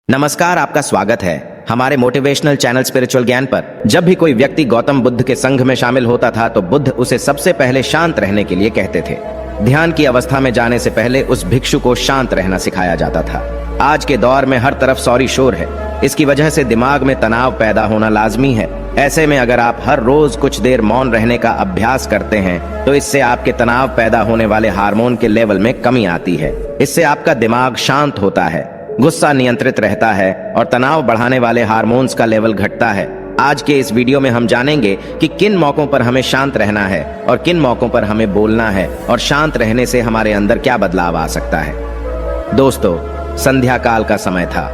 नमस्कार, आपका स्वागत है हमारे मोटिवेशनल चैनल स्पिरिचुअल ज्ञान पर। जब भी कोई व्यक्ति गौतम बुद्ध के संघ में शामिल होता था तो बुद्ध उसे सबसे पहले शांत रहने के लिए कहते थे। ध्यान की अवस्था में जाने से पहले उस भिक्षु को शांत रहना सिखाया जाता था। आज के दौर में हर तरफ सॉरी शोर है। इसकी वजह से दिमाग में तनाव पैदा होना लाजमी है। ऐसे में अगर आप हर रोज कुछ देर मौन रहने का अभ्यास करते हैं तो इससे आपके तनाव पैदा होने वाले हार्मोन के लेवल में कमी आती है। इससे आपका दिमाग शांत होता है, गुस्सा नियंत्रित रहता है और तनाव बढ़ाने वाले हार्मोन्स का लेवल घटता है। आज के इस वीडियो में हम जानेंगे कि किन मौकों पर हमें शांत रहना है और किन मौकों पर हमें बोलना है और शांत रहने से हमारे अंदर क्या बदलाव आ सकता है। दोस्तों, संध्या काल का समय था।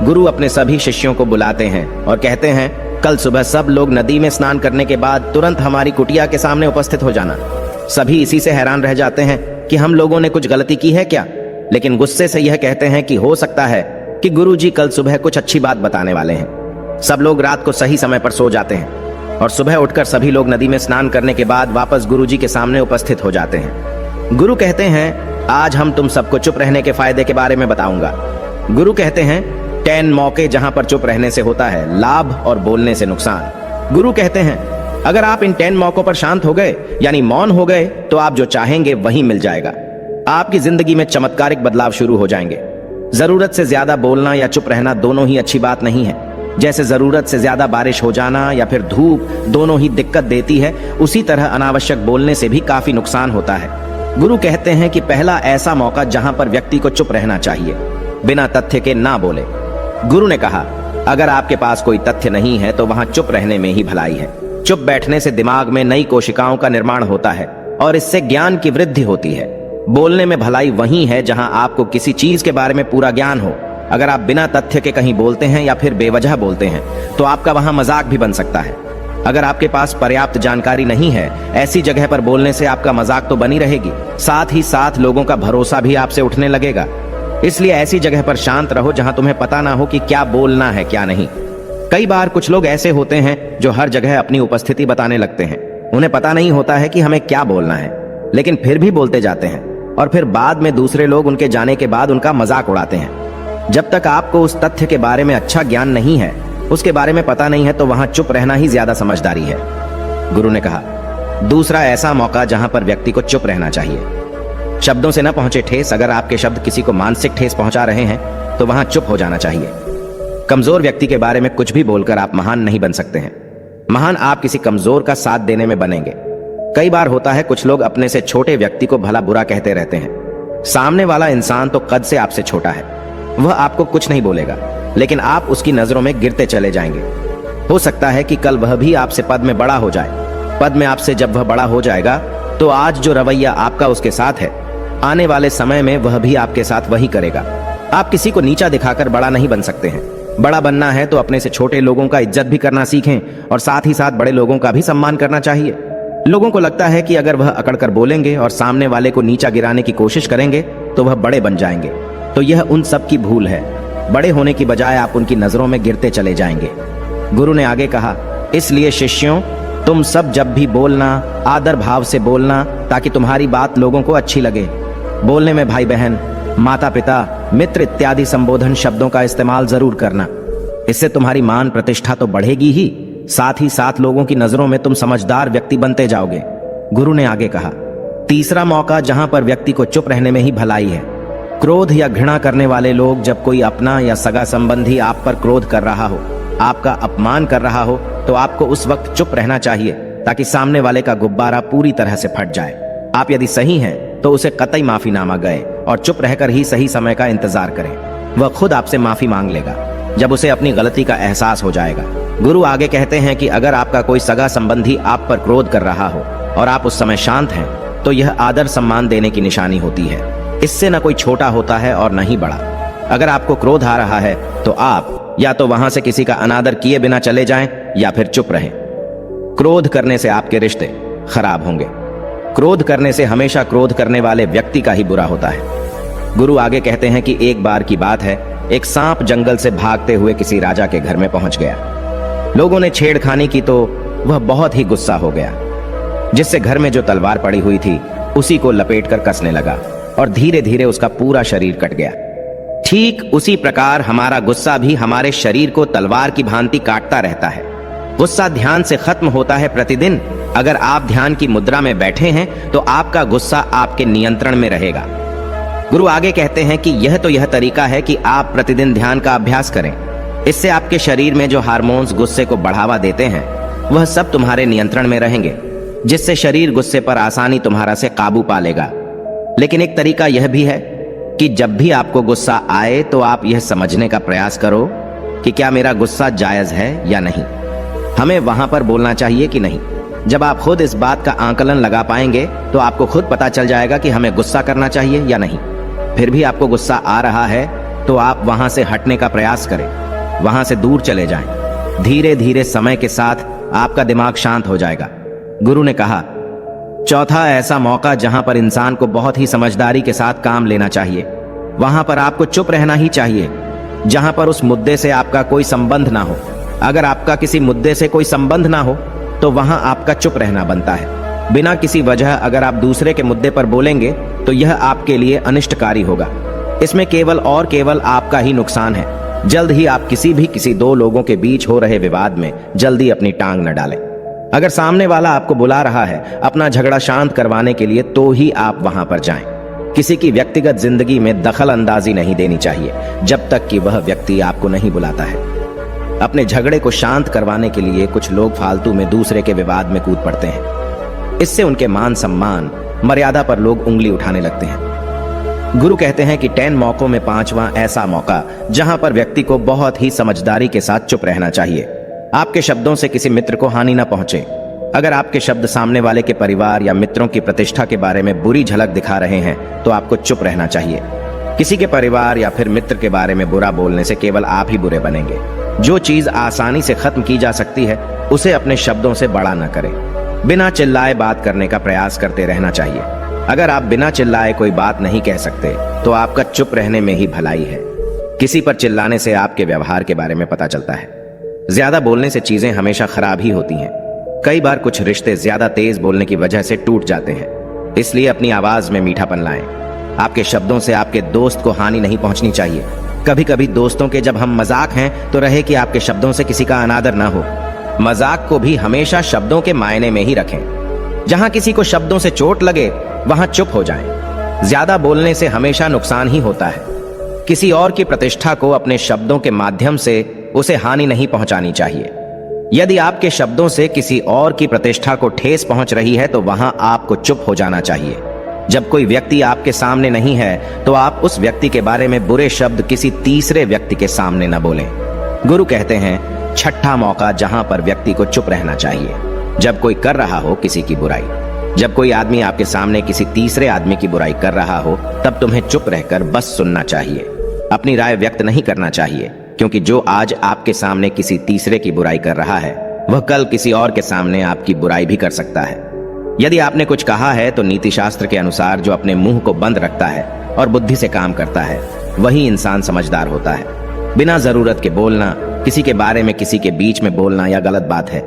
गुरु अपने सभी शिष्यों को बुलाते हैं और कहते हैं, कल सुबह सब लोग नदी में स्नान करने के बाद तुरंत हमारी कुटिया के सामने उपस्थित हो जाना। सभी इसी से हैरान रह जाते हैं कि हम लोगों ने कुछ गलती की है क्या, लेकिन गुस्से से यह कहते हैं कि हो सकता है कि गुरुजी कल सुबह कुछ अच्छी बात बताने वाले हैं। सब लोग रात को सही समय पर सो जाते हैं और सुबह उठकर सभी लोग नदी में स्नान करने के बाद वापस गुरुजी के सामने उपस्थित हो जाते हैं। गुरु कहते हैं, आज हम तुम सबको चुप रहने के फायदे के बारे में बताऊंगा। गुरु कहते हैं, 10 मौके जहां पर चुप रहने से होता है लाभ और बोलने से नुकसान। गुरु कहते हैं, अगर आप इन 10 मौकों पर शांत हो गए यानी मौन हो गए तो आप जो चाहेंगे वही मिल जाएगा। आपकी जिंदगी में चमत्कारिक बदलाव शुरू हो जाएंगे। जरूरत से ज्यादा बोलना या चुप रहना दोनों ही अच्छी बात नहीं है। जैसे जरूरत से ज्यादा बारिश हो जाना या फिर धूप दोनों ही दिक्कत देती है, उसी तरह अनावश्यक बोलने से भी काफी नुकसान होता है। गुरु कहते हैं कि पहला ऐसा मौका जहां पर व्यक्ति को चुप रहना चाहिए, बिना तथ्य के ना बोले। गुरु ने कहा, अगर आपके पास कोई तथ्य नहीं है तो वहां चुप रहने में ही भलाई है। चुप बैठने से दिमाग में नई कोशिकाओं का निर्माण होता है और इससे ज्ञान की वृद्धि होती है। बोलने में भलाई वही है जहां आपको किसी चीज के बारे में पूरा ज्ञान हो। अगर आप बिना तथ्य के कहीं बोलते हैं या फिर बेवजह बोलते हैं तो आपका वहां मजाक भी बन सकता है। अगर आपके पास पर्याप्त जानकारी नहीं है, ऐसी जगह पर बोलने से आपका मजाक तो बनी रहेगी, साथ ही साथ लोगों का भरोसा भी आपसे उठने लगेगा। इसलिए ऐसी जगह पर शांत रहो जहां तुम्हें पता ना हो कि क्या बोलना है क्या नहीं। कई बार कुछ लोग ऐसे होते हैं जो हर जगह अपनी उपस्थिति बताने लगते हैं। उन्हें पता नहीं होता है कि हमें क्या बोलना है, लेकिन फिर भी बोलते जाते हैं और फिर बाद में दूसरे लोग उनके जाने के बाद उनका मजाक उड़ाते हैं। जब तक आपको उस तथ्य के बारे में अच्छा ज्ञान नहीं है, उसके बारे में पता नहीं है, तो वहां चुप रहना ही ज्यादा समझदारी है। गुरु ने कहा, दूसरा ऐसा मौका जहां पर व्यक्ति को चुप रहना चाहिए। शब्दों से न पहुंचे ठेस। अगर आपके शब्द किसी को मानसिक ठेस पहुंचा रहे हैं तो वहां चुप हो जाना चाहिए। कमजोर व्यक्ति के बारे में कुछ भी बोलकर आप महान नहीं बन सकते हैं। महान आप किसी कमजोर का साथ देने में बनेंगे। कई बार होता है कुछ लोग अपने से छोटे व्यक्ति को भला बुरा कहते रहते हैं। सामने वाला इंसान तो कद से आपसे छोटा है, वह आपको कुछ नहीं बोलेगा, लेकिन आप उसकी नजरों में गिरते चले जाएंगे। हो सकता है कि कल वह भी आपसे पद में बड़ा हो जाए। पद में आपसे जब वह बड़ा हो जाएगा तो आज जो रवैया आपका उसके साथ है, आने वाले समय में वह भी आपके साथ वही करेगा। आप किसी को नीचा दिखाकर बड़ा नहीं बन सकते हैं। बड़ा बनना है तो अपने से छोटे लोगों का इज्जत भी करना सीखें और साथ ही साथ बड़े लोगों का भी सम्मान करना चाहिए। लोगों को लगता है कि अगर वह अकड़कर बोलेंगे और सामने वाले को नीचा गिराने की कोशिश करेंगे तो वह बड़े बन जाएंगे, तो यह उन सब की भूल है। बड़े होने की बजाय आप उनकी नजरों में गिरते चले जाएंगे। गुरु ने आगे कहा, इसलिए शिष्यों, तुम सब जब भी बोलना आदर भाव से बोलना ताकि तुम्हारी बात लोगों को अच्छी लगे। बोलने में भाई बहन, माता पिता, मित्र इत्यादि संबोधन शब्दों का इस्तेमाल जरूर करना। इससे तुम्हारी मान प्रतिष्ठा तो बढ़ेगी ही, साथ ही साथ लोगों की नजरों में तुम समझदार व्यक्ति बनते जाओगे। गुरु ने आगे कहा, तीसरा मौका जहां पर व्यक्ति को चुप रहने में ही भलाई है। क्रोध या घृणा करने वाले लोग, जब कोई अपना या सगा संबंधी आप पर क्रोध कर रहा हो, आपका अपमान कर रहा हो, तो आपको उस वक्त चुप रहना चाहिए ताकि सामने वाले का गुब्बारा पूरी तरह से फट जाए। आप यदि सही हैं तो उसे कतई माफीनामा गए और चुप रहकर ही सही समय का इंतजार करें। वह खुद आपसे माफी मांग लेगा जब उसे अपनी गलती का एहसास हो जाएगा। गुरु आगे कहते हैं कि अगर आपका कोई सगा संबंधी आप पर क्रोध कर रहा हो और आप उस समय शांत हैं तो यह आदर सम्मान देने की निशानी होती है। इससे न कोई छोटा होता है और न ही बड़ा। अगर आपको क्रोध आ रहा है तो आप या तो वहां से किसी का अनादर किए बिना चले जाएं या फिर चुप रहें। क्रोध करने से आपके रिश्ते खराब होंगे। क्रोध करने से हमेशा क्रोध करने वाले व्यक्ति का ही बुरा होता है। गुरु आगे कहते हैं कि एक बार की बात है, एक सांप जंगल से भागते हुए किसी राजा के घर में पहुंच गया। लोगों ने छेड़खानी की तो वह बहुत ही गुस्सा हो गया, जिससे घर में जो तलवार पड़ी हुई थी उसी को लपेटकर कसने लगा और धीरे धीरे उसका पूरा शरीर कट गया। ठीक उसी प्रकार हमारा गुस्सा भी हमारे शरीर को तलवार की भांति काटता रहता है। गुस्सा ध्यान से खत्म होता है प्रतिदिन। अगर आप ध्यान की मुद्रा में बैठे हैं तो आपका गुस्सा आपके नियंत्रण में रहेगा। गुरु आगे कहते हैं कि यह तरीका है कि आप प्रतिदिन ध्यान का अभ्यास करें। इससे आपके शरीर में जो हार्मोन्स गुस्से को बढ़ावा देते हैं वह सब तुम्हारे नियंत्रण में रहेंगे, जिससे शरीर गुस्से पर आसानी तुम्हारा से काबू पा लेगा। लेकिन एक तरीका यह भी है कि जब भी आपको गुस्सा आए तो आप यह समझने का प्रयास करो कि क्या मेरा गुस्सा जायज है या नहीं। हमें वहां पर बोलना चाहिए कि नहीं। जब आप खुद इस बात का आकलन लगा पाएंगे तो आपको खुद पता चल जाएगा कि हमें गुस्सा करना चाहिए या नहीं। फिर भी आपको गुस्सा आ रहा है तो आप वहां से हटने का प्रयास करें, वहां से दूर चले जाएं। धीरे धीरे समय के साथ आपका दिमाग शांत हो जाएगा। गुरु ने कहा, चौथा ऐसा मौका जहां पर इंसान को बहुत ही समझदारी के साथ काम लेना चाहिए, वहां पर आपको चुप रहना ही चाहिए जहां पर उस मुद्दे से आपका कोई संबंध ना हो। अगर आपका किसी मुद्दे से कोई संबंध ना हो तो वहां आपका चुप रहना बनता है। बिना किसी वजह अगर आप दूसरे के मुद्दे पर बोलेंगे तो यह आपके लिए अनिष्टकारी होगा। इसमें केवल और केवल आपका ही नुकसान है। जल्द ही आप किसी दो लोगों के बीच हो रहे विवाद में जल्दी अपनी टांग न डालें। अगर सामने वाला आपको बुला रहा है अपना झगड़ा शांत करवाने के लिए तो ही आप वहां पर जाएं। किसी की व्यक्तिगत जिंदगी में दखल अंदाजी नहीं देनी चाहिए जब तक कि वह व्यक्ति आपको नहीं बुलाता है। अपने झगड़े को शांत करवाने के लिए कुछ लोग फालतू में दूसरे के विवाद में कूद पड़ते हैं। इससे उनके मान सम्मान मर्यादा पर लोग उंगली उठाने लगते हैं। गुरु कहते हैं कि 10 मौकों में 5वां ऐसा मौका जहां पर व्यक्ति को बहुत ही समझदारी के साथ चुप रहना चाहिए। आपके शब्दों से किसी मित्र को हानि न पहुंचे। अगर आपके शब्द सामने वाले के परिवार या मित्रों की प्रतिष्ठा के बारे में बुरी झलक दिखा रहे हैं तो आपको चुप रहना चाहिए। किसी के परिवार या फिर मित्र के बारे में बुरा बोलने से केवल आप ही बुरे बनेंगे। जो चीज आसानी से खत्म की जा सकती है उसे अपने शब्दों से बड़ा न करें। बिना चिल्लाए बात करने का प्रयास करते रहना चाहिए। अगर आप बिना चिल्लाए कोई बात नहीं कह सकते तो आपका चुप रहने में ही भलाई है। किसी पर चिल्लाने से आपके व्यवहार के बारे में पता चलता है। ज्यादा बोलने से चीजें हमेशा खराब ही होती हैं। कई बार कुछ रिश्ते ज्यादा तेज बोलने की वजह से टूट जाते हैं। इसलिए अपनी आवाज में मीठापन लाएं। आपके शब्दों से आपके दोस्त को हानि नहीं पहुंचनी चाहिए। कभी कभी दोस्तों के जब हम मजाक हैं तो रहे कि आपके शब्दों से किसी का अनादर ना हो। मजाक को भी हमेशा शब्दों के मायने में ही रखें। जहां किसी को शब्दों से चोट लगे वहां चुप हो जाएं। ज्यादा बोलने से हमेशा नुकसान ही होता है। किसी और की प्रतिष्ठा को अपने शब्दों के माध्यम से उसे हानि नहीं पहुंचानी चाहिए। यदि आपके शब्दों से किसी और की प्रतिष्ठा को ठेस पहुंच रही है तो वहां आपको चुप हो जाना चाहिए। जब कोई व्यक्ति आपके सामने नहीं है तो आप उस व्यक्ति के बारे में बुरे शब्द किसी तीसरे व्यक्ति के सामने न बोलें। गुरु कहते हैं, छठा मौका जहां पर व्यक्ति को चुप रहना चाहिए, जब कोई कर रहा हो किसी की बुराई। जब कोई आदमी आपके सामने किसी तीसरे आदमी की बुराई कर रहा हो तब तुम्हें चुप रहकर बस सुनना चाहिए। अपनी राय व्यक्त नहीं करना चाहिए, क्योंकि जो आज आपके सामने किसी तीसरे की बुराई कर रहा है वह कल किसी और के सामने आपकी बुराई भी कर सकता है। यदि आपने कुछ कहा है तो नीति शास्त्र के अनुसार जो अपने मुंह को बंद रखता है और बुद्धि से काम करता है वही इंसान समझदार होता है। बिना जरूरत के बोलना, किसी के बारे में किसी के बीच में बोलना यह गलत बात है।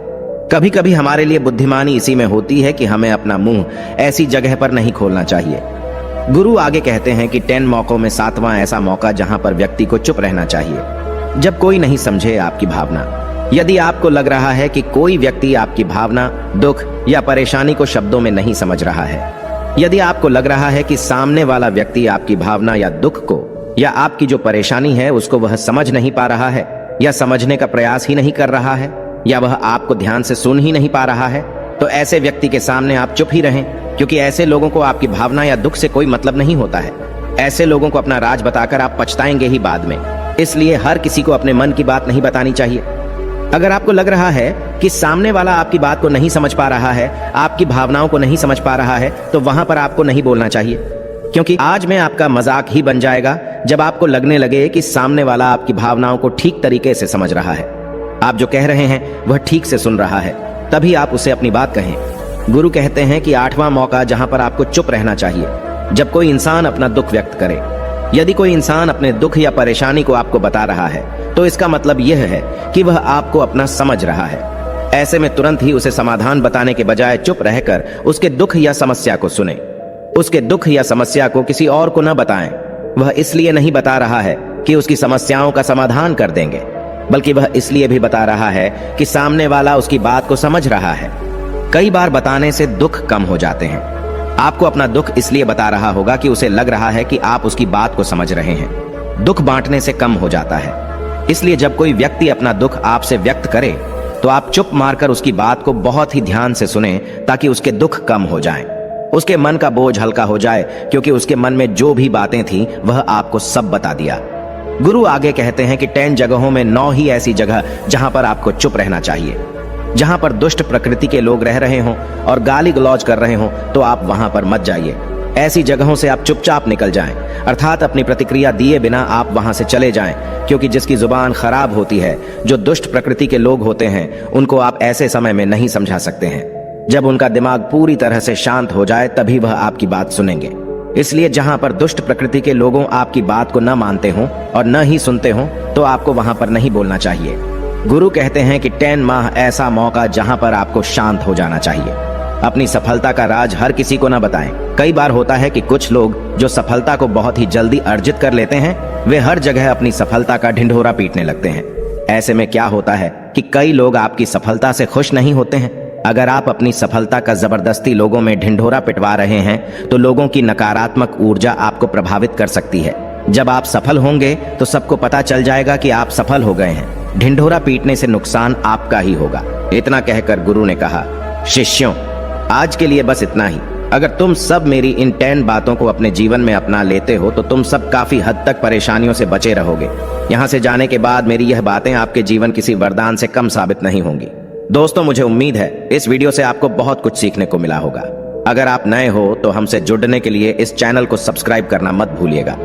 कभी कभी हमारे लिए बुद्धिमानी इसी में होती है कि हमें अपना मुंह ऐसी जगह पर नहीं खोलना चाहिए। गुरु आगे कहते हैं कि 10 मौकों में 7वां ऐसा मौका जहां पर व्यक्ति को चुप रहना चाहिए, जब कोई नहीं समझे आपकी भावना। यदि आपको लग रहा है कि कोई व्यक्ति आपकी भावना, दुख या परेशानी को शब्दों में नहीं समझ रहा है, यदि आपको लग रहा है कि सामने वाला व्यक्ति आपकी भावना या दुख को या आपकी जो परेशानी है उसको वह समझ नहीं पा रहा है या समझने का प्रयास ही नहीं कर रहा है या वह आपको ध्यान से सुन ही नहीं पा रहा है, तो ऐसे व्यक्ति के सामने आप चुप ही रहें, क्योंकि ऐसे लोगों को आपकी भावना या दुख से कोई मतलब नहीं होता है। ऐसे लोगों को अपना राज बताकर आप पछताएंगे ही बाद में। इसलिए हर किसी को अपने मन की बात नहीं बतानी चाहिए। अगर आपको लग रहा है कि सामने वाला आपकी बात को नहीं समझ पा रहा है, आपकी भावनाओं को नहीं समझ पा रहा है, तो वहां पर आपको नहीं बोलना चाहिए, क्योंकि आज में आपका मजाक ही बन जाएगा जब आपको लगने लगे कि सामने वाला आपकी भावनाओं को ठीक तरीके से समझ रहा है, आप जो कह रहे हैं वह ठीक से सुन रहा है, तभी आप उसे अपनी बात कहें। गुरु कहते हैं कि 8वां मौका जहां पर आपको चुप रहना चाहिए, जब कोई इंसान अपना दुख व्यक्त करे। यदि कोई इंसान अपने दुख या परेशानी को आपको बता रहा है तो इसका मतलब यह है कि वह आपको अपना समझ रहा है। ऐसे में तुरंत ही उसे समाधान बताने के बजाय चुप रहकर उसके दुख या समस्या को सुने। उसके दुख या समस्या को किसी और को न बताएं। वह इसलिए नहीं बता रहा है कि उसकी समस्याओं का समाधान कर देंगे, बल्कि वह इसलिए भी बता रहा है कि सामने वाला उसकी बात को समझ रहा है। कई बार बताने से दुख कम हो जाते हैं। आपको अपना दुख इसलिए बता रहा होगा कि उसे लग रहा है कि आप उसकी बात को समझ रहे हैं। दुख बांटने से कम हो जाता है। इसलिए जब कोई व्यक्ति अपना दुख आपसे व्यक्त करे तो आप चुप मारकर उसकी बात को बहुत ही ध्यान से सुने, ताकि उसके दुख कम हो जाएं। उसके मन का बोझ हल्का हो जाए, क्योंकि उसके मन में जो भी बातें थीं वह आपको सब बता दिया। गुरु आगे कहते हैं कि 10 जगहों में 9 ही ऐसी जगह जहां पर आपको चुप रहना चाहिए। जहां पर दुष्ट प्रकृति के लोग रह रहे हों और गाली गलौज कर रहे हों तो आप वहां पर मत जाइए। ऐसी जगहों से आप चुपचाप निकल जाएं, अर्थात अपनी प्रतिक्रिया दिए बिना आप वहां से चले जाएं, क्योंकि जिसकी जुबान खराब होती है, जो दुष्ट प्रकृति के लोग होते हैं, उनको आप ऐसे समय में नहीं समझा सकते हैं। जब उनका दिमाग पूरी तरह से शांत हो जाए तभी वह आपकी बात सुनेंगे। इसलिए जहां पर दुष्ट प्रकृति के लोगों आपकी बात को न मानते हों और न ही सुनते हों तो आपको वहां पर नहीं बोलना चाहिए। गुरु कहते हैं कि 10 माह ऐसा मौका जहां पर आपको शांत हो जाना चाहिए। अपनी सफलता का राज हर किसी को न बताएं। कई बार होता है कि कुछ लोग जो सफलता को बहुत ही जल्दी अर्जित कर लेते हैं, वे हर जगह अपनी सफलता का ढिंढोरा पीटने लगते हैं। ऐसे में क्या होता है कि कई लोग आपकी सफलता से खुश नहीं होते हैं। अगर आप अपनी सफलता का जबरदस्ती लोगों में ढिंढोरा पिटवा रहे हैं तो लोगों की नकारात्मक ऊर्जा आपको प्रभावित कर सकती है। जब आप सफल होंगे तो सबको पता चल जाएगा कि आप सफल हो गए हैं। ढिंढोरा पीटने से नुकसान आपका ही होगा। इतना कहकर गुरु ने कहा, शिष्यों, आज के लिए बस इतना ही। अगर तुम सब मेरी इन 10 बातों को अपने जीवन में अपना लेते हो तो तुम सब काफी हद तक परेशानियों से बचे रहोगे। यहाँ से जाने के बाद मेरी यह बातें आपके जीवन किसी वरदान से कम साबित नहीं होंगी। दोस्तों, मुझे उम्मीद है इस वीडियो से आपको बहुत कुछ सीखने को मिला होगा। अगर आप नए हो तो हमसे जुड़ने के लिए इस चैनल को सब्सक्राइब करना मत भूलिएगा।